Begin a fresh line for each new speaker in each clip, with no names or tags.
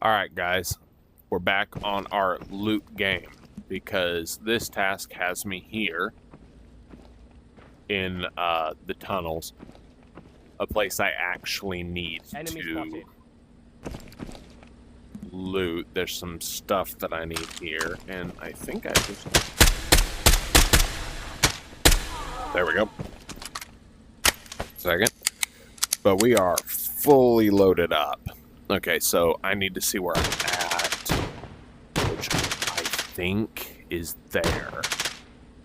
Alright guys, we're back on our loot game because this task has me here in the tunnels, a place I actually need to loot. There's some stuff that I need here, and I think I just... There we go. Second. But we are fully loaded up. Okay, so I need to see where I'm at, which I think is there.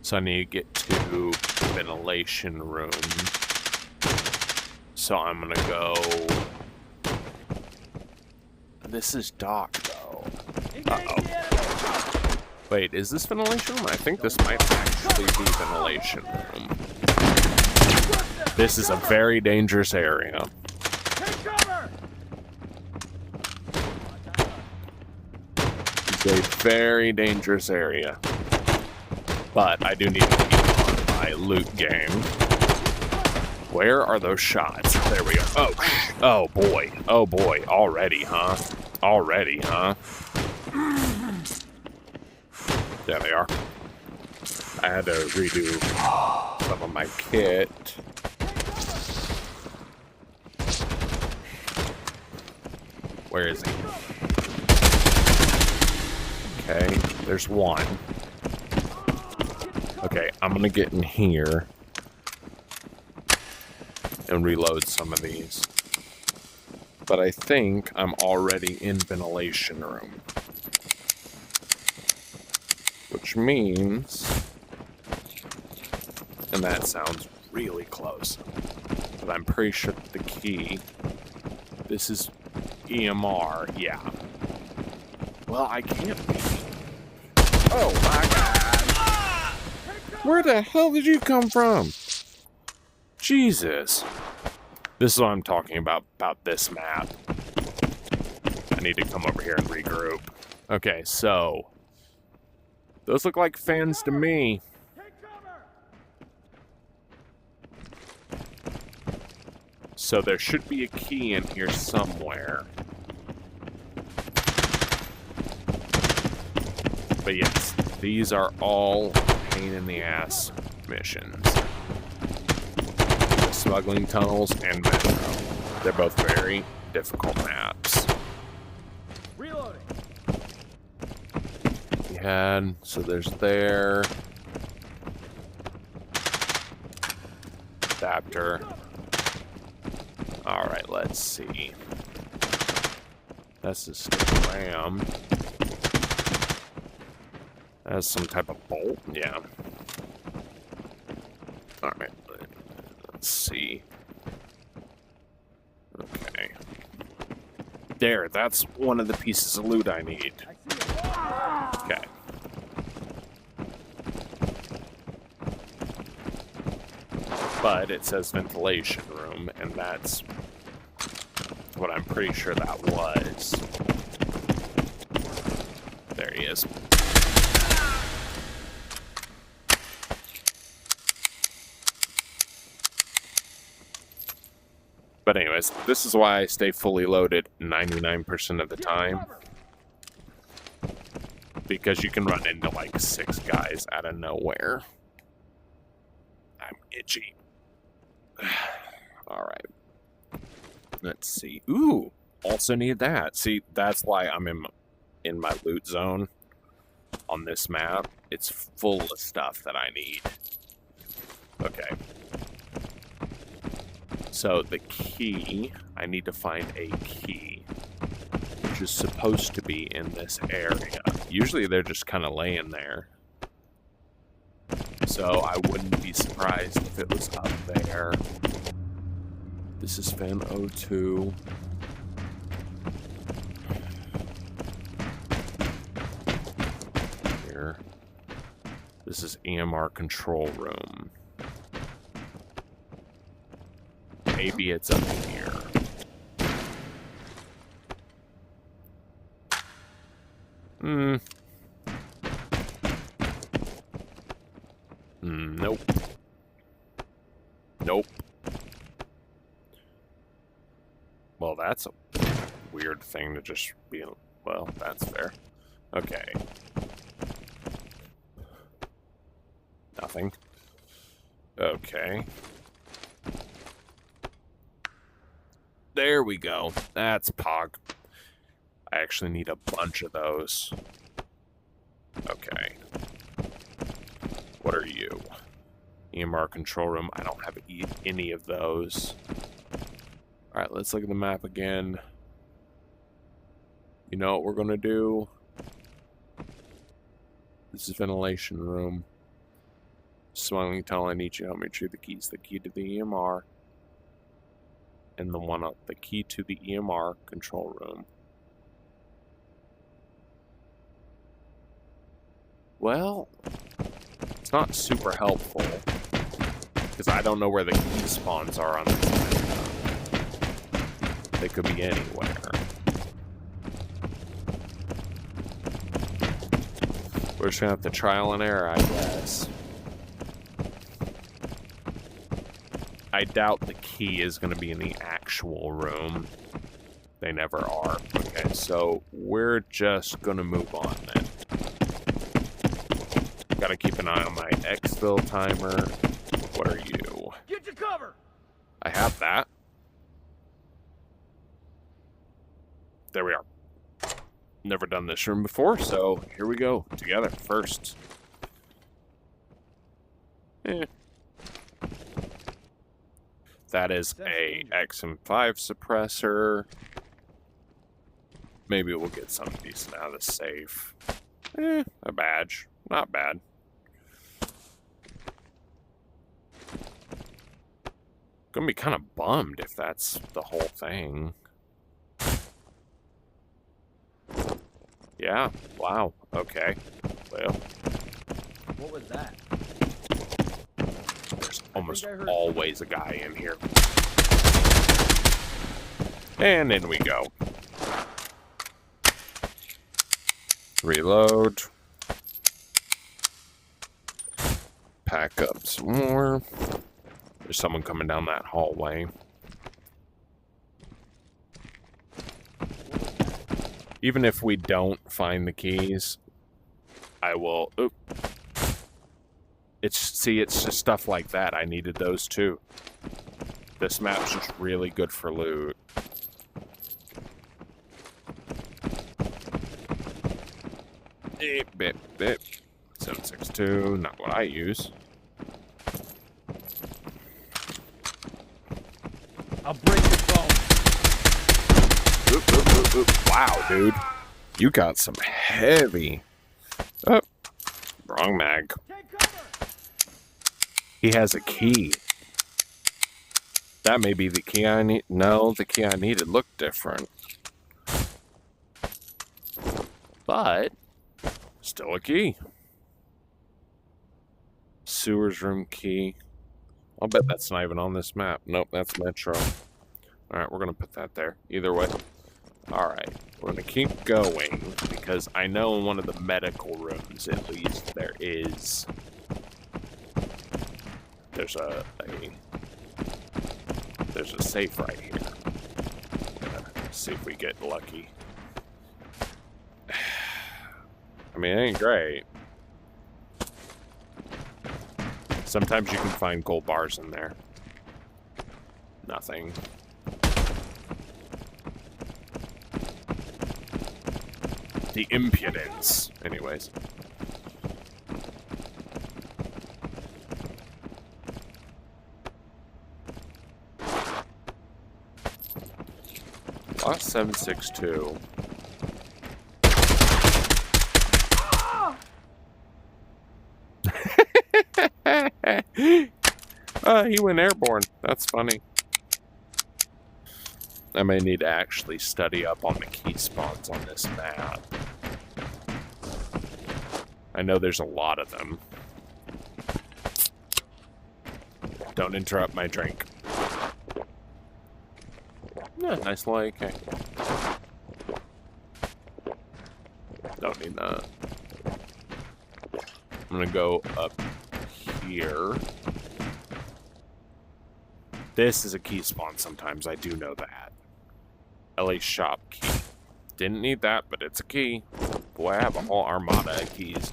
So I need to get to the ventilation room. So I'm gonna go... This is dock, though. Uh-oh. Wait, is this ventilation room? I think this might actually be ventilation room. This is a very dangerous area. It's a very dangerous area. But I do need to keep on my loot game. Where are those shots? There we go. Oh boy. Oh boy. Already, huh? Already, huh? There they are. I had to redo some of my kit. Where is he? Okay, there's one. Okay, I'm gonna get in here and reload some of these. But I think I'm already in ventilation room. Which means... And that sounds really close. But I'm pretty sure the key... This is EMR, yeah. Well, I can't be. Oh my god! Where the hell did you come from? Jesus. This is what I'm talking about this map. I need to come over here and regroup. Okay, so... Those look like fans to me. So there should be a key in here somewhere. But yes, these are all pain in the ass missions. The smuggling tunnels and Metro. They're both very difficult maps.
Reloading.
We had, so there's there. Adapter. Alright, let's see. That's a stick ram. That's some type of bolt? Yeah. Alright, let's see. Okay. There, that's one of the pieces of loot I need. Okay. But it says ventilation room, and that's what I'm pretty sure that was. There he is. But anyways, this is why I stay fully loaded 99% of the time. Because you can run into like 6 guys out of nowhere. I'm itchy. Alright. Let's see. Ooh! Also need that. See, that's why I'm in my loot zone on this map. It's full of stuff that I need. Okay. So the key, I need to find a key, which is supposed to be in this area. Usually they're just kind of laying there. So I wouldn't be surprised if it was up there. This is Fan 02. Here. This is EMR control room. Maybe it's up here. Nope. Nope. Well, Well, that's a weird thing to just be... Well, that's fair. Okay. Nothing. Okay. There we go. That's Pog. I actually need a bunch of those. Okay. What are you? EMR control room. I don't have any of those. Alright, let's look at the map again. You know what we're going to do? This is ventilation room. Smiling tunnel, I need you to help me retrieve the keys. The key to the EMR. And the one up. The key to the EMR control room. Well, it's not super helpful. Because I don't know where the key spawns are on this map. They could be anywhere. We're just going to have to trial and error, I guess. I doubt the key is going to be in the actual room. They never are. Okay, so we're just going to move on then. Gotta keep an eye on my exfil timer. What are you?
Get to cover!
I have that. There we are. Never done this room before, so here we go. Together, first. That is a XM5 suppressor. Maybe we'll get something decent out of the safe. A badge. Not bad. Gonna be kind of bummed if that's the whole thing. Yeah, wow, okay. Well.
What was that?
There's almost always a guy in here. And in we go. Reload. Pack up some more. There's someone coming down that hallway. Even if we don't find the keys, I will... Oop. It's just stuff like that. I needed those too. This map's just really good for loot. Bip, bip. 762, not what I use.
I'll break your phone.
Oop, oop, oop, oop. Wow, dude. You got some heavy... Oh, wrong mag.
Take cover!
He has a key. That may be the key I need. No, the key I needed looked different. But, still a key. Sewers room key. I'll bet that's not even on this map. Nope, that's Metro. Alright, we're going to put that there. Either way. Alright, we're going to keep going, because I know in one of the medical rooms, at least, there's a safe right here. Let's see if we get lucky. I mean, it ain't great. Sometimes you can find gold bars in there. Nothing. The impudence. Anyways. Lost 762. He went airborne. That's funny. I may need to actually study up on the key spawns on this map. I know there's a lot of them. Don't interrupt my drink. Yeah, nice little AK. Don't need that. I'm gonna go up here. This is a key spawn sometimes, I do know that. Ellie's shop key. Didn't need that, but it's a key. Boy, I have a whole armada of keys.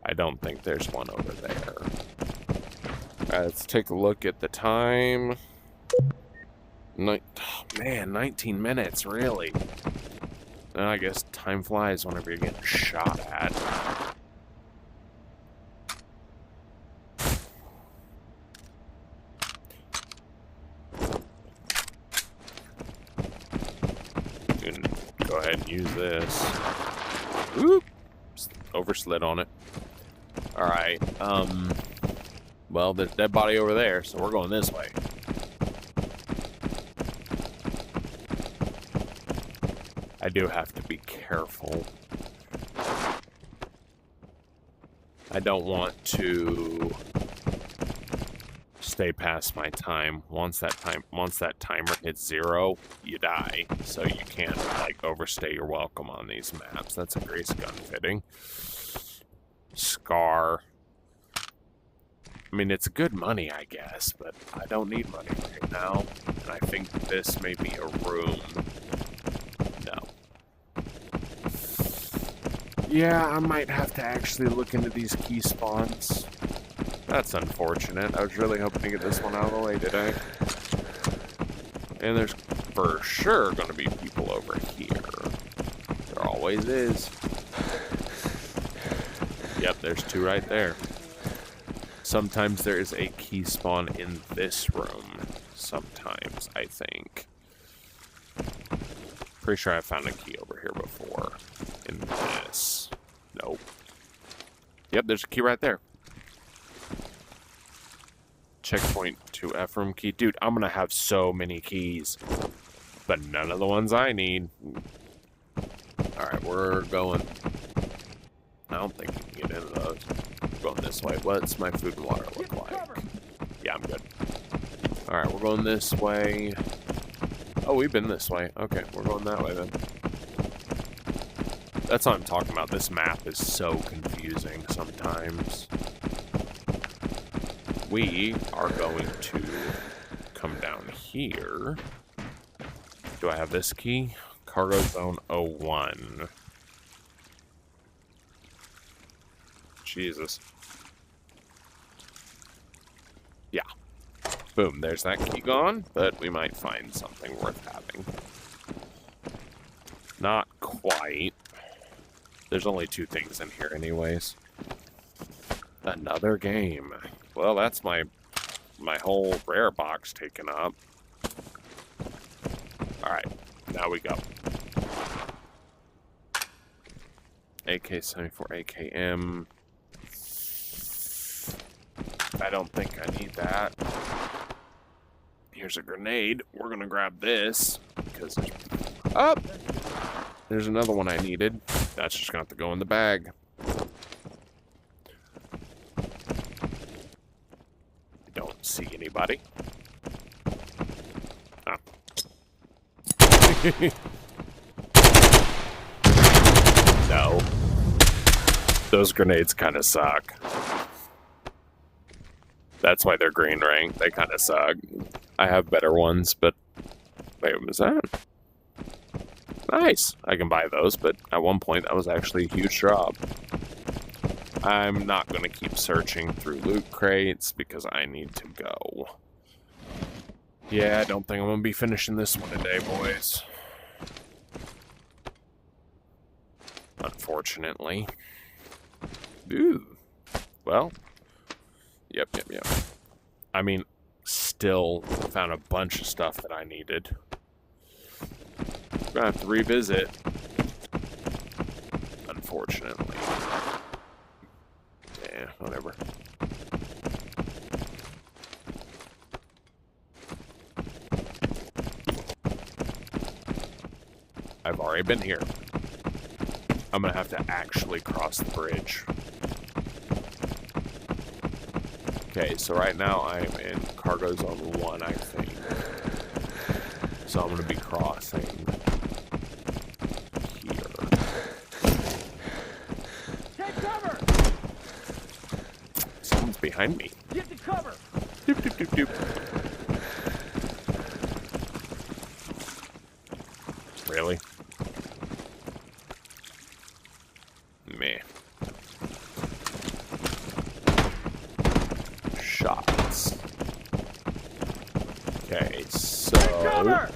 I don't think there's one over there. Let's take a look at the time. Oh, man, 19 minutes, really? I guess time flies whenever you're getting shot at. You can go ahead and use this. Oop! Overslid on it. Alright, well, there's a dead body over there, so we're going this way. I do have to be careful. I don't want to stay past my time. Once that timer hits 0, you die. So you can't like overstay your welcome on these maps. That's a Grace gun fitting. Scar. I mean, it's good money, I guess, but I don't need money right now. And I think this may be a room. No. Yeah, I might have to actually look into these key spawns. That's unfortunate. I was really hoping to get this one out of the way today. And there's for sure going to be people over here. There always is. Yep, there's 2 right there. Sometimes there is a key spawn in this room. Sometimes, I think. Pretty sure I found a key over here before. In this. Nope. Yep, there's a key right there. Checkpoint to F room key. Dude, I'm gonna have so many keys. But none of the ones I need. Alright, we're going. I don't think you can get into those. We're going this way. What's my food and water look like? Yeah, I'm good. Alright, we're going this way. Oh, we've been this way. Okay, we're going that way then. That's what I'm talking about. This map is so confusing sometimes. We are going to come down here. Do I have this key? Cargo Zone 01. Jesus. Yeah. Boom, there's that key gone, but we might find something worth having. Not quite. There's only 2 things in here anyways. Another game. Well, that's my whole rare box taken up. Alright, now we go. AK-74 AKM. I don't think I need that. Here's a grenade. We're gonna grab this because there's... Oh! There's another one I needed. That's just gonna have to go in the bag. Don't see anybody. Oh. No. Those grenades kind of suck. That's why they're green rank. They kind of suck. I have better ones, but... Wait, what was that? Nice! I can buy those, but at one point that was actually a huge drop. I'm not going to keep searching through loot crates because I need to go. Yeah, I don't think I'm going to be finishing this one today, boys. Unfortunately. Ooh. Well. Yep. I mean, still found a bunch of stuff that I needed. Gonna have to revisit. Unfortunately. Yeah, whatever. I've already been here. I'm gonna have to actually cross the bridge. Okay, so right now I'm in Cargo Zone 1, I think. So I'm gonna be crossing here.
Take cover!
Someone's behind me.
Get the cover!
Doop, doop, doop, doop. Really? Meh. Shots. Okay, so...
Cover!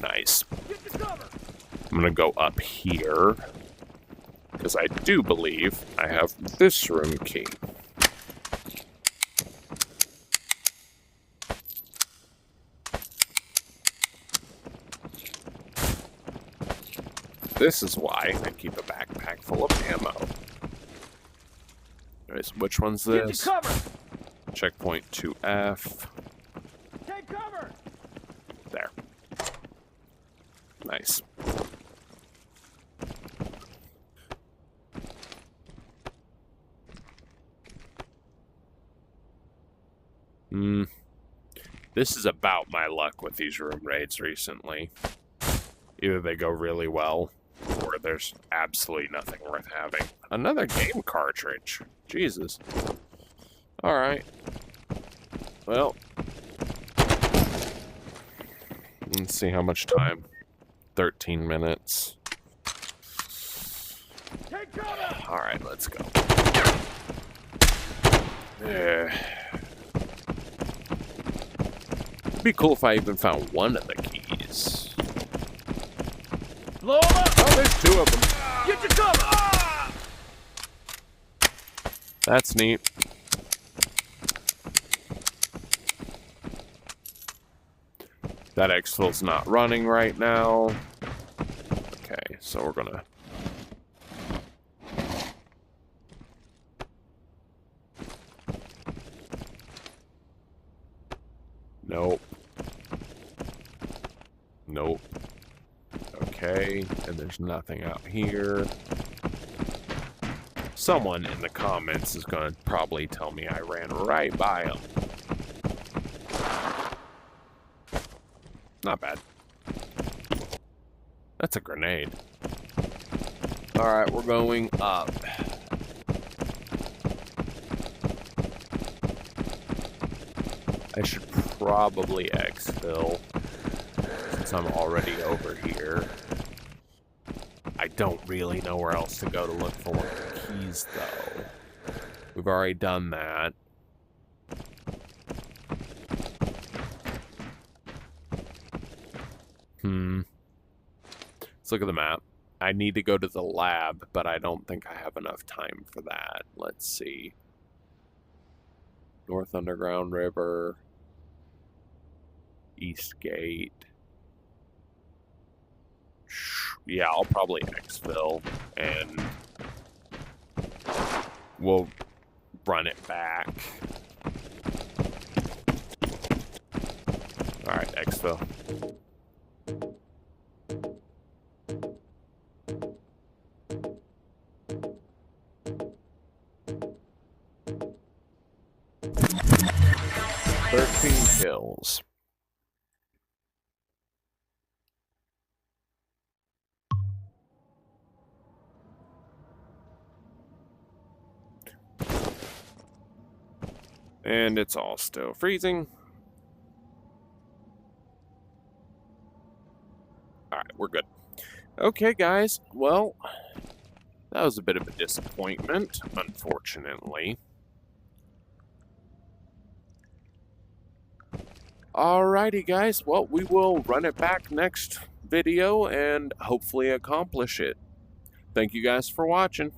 Nice.
Get the cover!
I'm gonna go up here, because I do believe I have this room key. This is why I keep a backpack full of ammo. Anyways, which one's this?
Get the cover!
Checkpoint 2F.
Take cover!
There. Nice. This is about my luck with these room raids recently. Either they go really well, or there's absolutely nothing worth having. Another game cartridge. Jesus. Alright. Well. Let's see how much time. 13 minutes.
Take cover!
Alright, let's go. It'd be cool if I even found one of the keys.
Blow 'em up!
Oh, there's two of them.
Get the cover!
That's neat. That exfil's not running right now. Okay, so we're gonna... Nope. Nope. Okay, and there's nothing out here. Someone in the comments is gonna probably tell me I ran right by them. Not bad. That's a grenade. Alright, we're going up. I should probably exfil since I'm already over here. I don't really know where else to go to look for one of the keys, though. We've already done that. Let's look at the map. I need to go to the lab, but I don't think I have enough time for that. Let's see. North Underground River. East Gate. Yeah, I'll probably exfil, and we'll run it back. Alright, exfil. Kills. And it's all still freezing. Alright, we're good. Okay, guys. Well, that was a bit of a disappointment, unfortunately. Alrighty, guys. Well, we will run it back next video and hopefully accomplish it. Thank you guys for watching.